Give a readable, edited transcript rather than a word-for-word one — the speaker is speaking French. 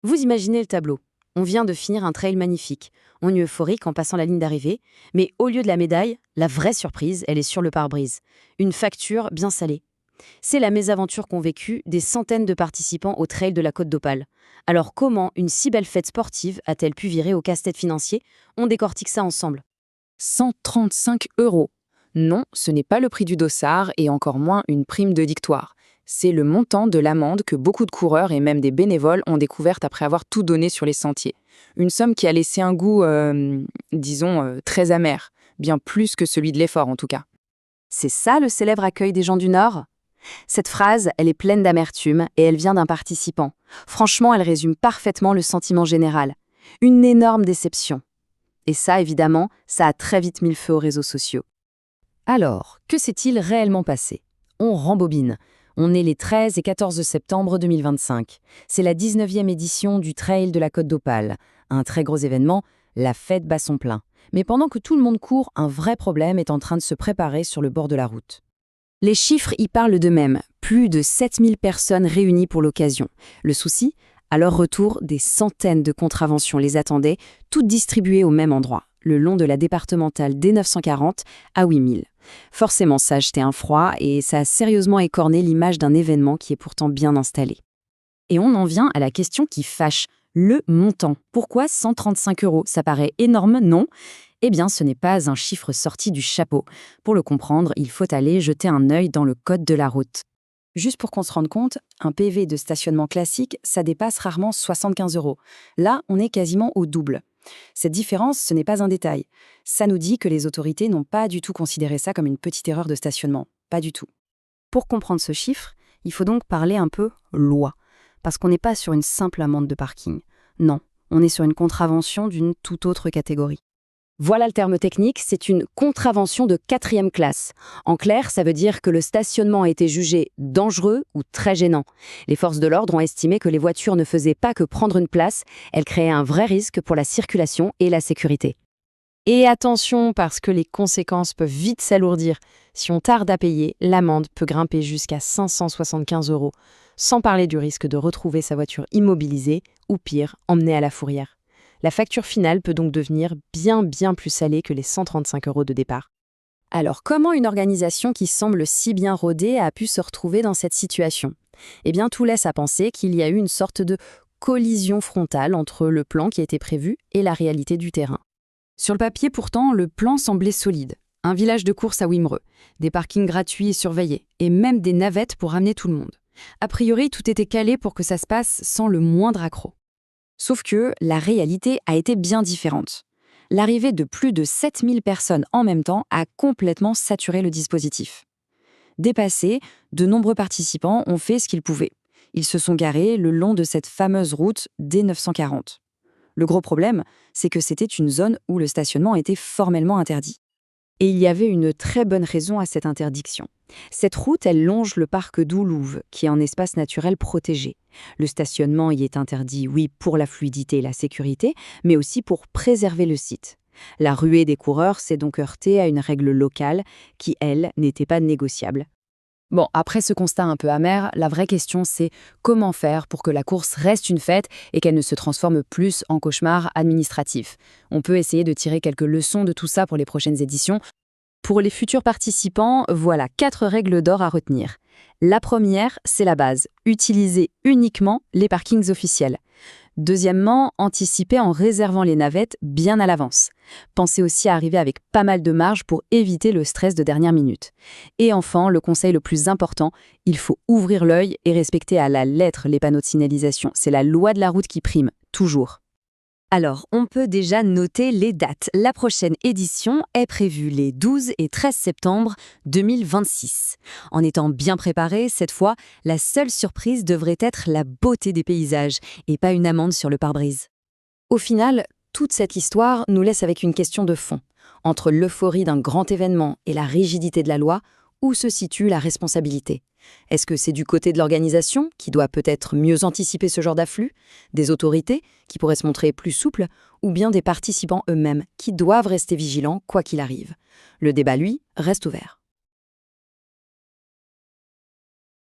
Vous imaginez le tableau. On vient de finir un trail magnifique. On est euphorique en passant la ligne d'arrivée, mais au lieu de la médaille, la vraie surprise, elle est sur le pare-brise. Une facture bien salée. C'est la mésaventure qu'ont vécue des centaines de participants au trail de la Côte d'Opale. Alors comment une si belle fête sportive a-t-elle pu virer au casse-tête financier? On décortique ça ensemble. 135 euros. Non, ce n'est pas le prix du dossard et encore moins une prime de victoire. C'est le montant de l'amende que beaucoup de coureurs et même des bénévoles ont découverte après avoir tout donné sur les sentiers. Une somme qui a laissé un goût, très amer, bien plus que celui de l'effort en tout cas. C'est ça le célèbre accueil des gens du Nord? Cette phrase, elle est pleine d'amertume et elle vient d'un participant. Franchement, elle résume parfaitement le sentiment général. Une énorme déception. Et ça, évidemment, ça a très vite mis le feu aux réseaux sociaux. Alors, que s'est-il réellement passé? On rembobine. On est les 13 et 14 septembre 2025. C'est la 19e édition du Trail de la Côte d'Opale. Un très gros événement, la fête bat son plein. Mais pendant que tout le monde court, un vrai problème est en train de se préparer sur le bord de la route. Les chiffres y parlent d'eux-mêmes. Plus de 7000 personnes réunies pour l'occasion. Le souci? À leur retour, des centaines de contraventions les attendaient, toutes distribuées au même endroit, le long de la départementale D940 à 8000. Forcément, ça a jeté un froid et ça a sérieusement écorné l'image d'un événement qui est pourtant bien installé. Et on en vient à la question qui fâche, le montant. Pourquoi 135 euros? Ça paraît énorme, non? Eh bien, ce n'est pas un chiffre sorti du chapeau. Pour le comprendre, il faut aller jeter un œil dans le code de la route. Juste pour qu'on se rende compte, un PV de stationnement classique, ça dépasse rarement 75 euros. Là, on est quasiment au double. Cette différence, ce n'est pas un détail. Ça nous dit que les autorités n'ont pas du tout considéré ça comme une petite erreur de stationnement. Pas du tout. Pour comprendre ce chiffre, il faut donc parler un peu loi. Parce qu'on n'est pas sur une simple amende de parking. Non, on est sur une contravention d'une toute autre catégorie. Voilà le terme technique, c'est une contravention de 4e classe. En clair, ça veut dire que le stationnement a été jugé dangereux ou très gênant. Les forces de l'ordre ont estimé que les voitures ne faisaient pas que prendre une place, elles créaient un vrai risque pour la circulation et la sécurité. Et attention, parce que les conséquences peuvent vite s'alourdir. Si on tarde à payer, l'amende peut grimper jusqu'à 575 euros, sans parler du risque de retrouver sa voiture immobilisée ou pire, emmenée à la fourrière. La facture finale peut donc devenir bien plus salée que les 135 euros de départ. Alors comment une organisation qui semble si bien rodée a pu se retrouver dans cette situation? Eh bien tout laisse à penser qu'il y a eu une sorte de collision frontale entre le plan qui était prévu et la réalité du terrain. Sur le papier pourtant, le plan semblait solide. Un village de course à Wimereux, des parkings gratuits et surveillés, et même des navettes pour ramener tout le monde. A priori, tout était calé pour que ça se passe sans le moindre accroc. Sauf que la réalité a été bien différente. L'arrivée de plus de 7000 personnes en même temps a complètement saturé le dispositif. Dépassés, de nombreux participants ont fait ce qu'ils pouvaient. Ils se sont garés le long de cette fameuse route D940. Le gros problème, c'est que c'était une zone où le stationnement était formellement interdit. Et il y avait une très bonne raison à cette interdiction. Cette route, elle longe le parc d'Oulouve, qui est un espace naturel protégé. Le stationnement y est interdit, oui, pour la fluidité et la sécurité, mais aussi pour préserver le site. La ruée des coureurs s'est donc heurtée à une règle locale qui, elle, n'était pas négociable. Bon, après ce constat un peu amer, la vraie question c'est comment faire pour que la course reste une fête et qu'elle ne se transforme plus en cauchemar administratif. On peut essayer de tirer quelques leçons de tout ça pour les prochaines éditions. Pour les futurs participants, voilà 4 règles d'or à retenir. La première, c'est la base. Utilisez uniquement les parkings officiels. Deuxièmement, anticipez en réservant les navettes bien à l'avance. Pensez aussi à arriver avec pas mal de marge pour éviter le stress de dernière minute. Et enfin, le conseil le plus important, il faut ouvrir l'œil et respecter à la lettre les panneaux de signalisation. C'est la loi de la route qui prime, toujours. Alors, on peut déjà noter les dates. La prochaine édition est prévue les 12 et 13 septembre 2026. En étant bien préparé, cette fois, la seule surprise devrait être la beauté des paysages et pas une amende sur le pare-brise. Au final, toute cette histoire nous laisse avec une question de fond. Entre l'euphorie d'un grand événement et la rigidité de la loi, où se situe la responsabilité? Est-ce que c'est du côté de l'organisation, qui doit peut-être mieux anticiper ce genre d'afflux, des autorités, qui pourraient se montrer plus souples, ou bien des participants eux-mêmes, qui doivent rester vigilants quoi qu'il arrive? Le débat, lui, reste ouvert.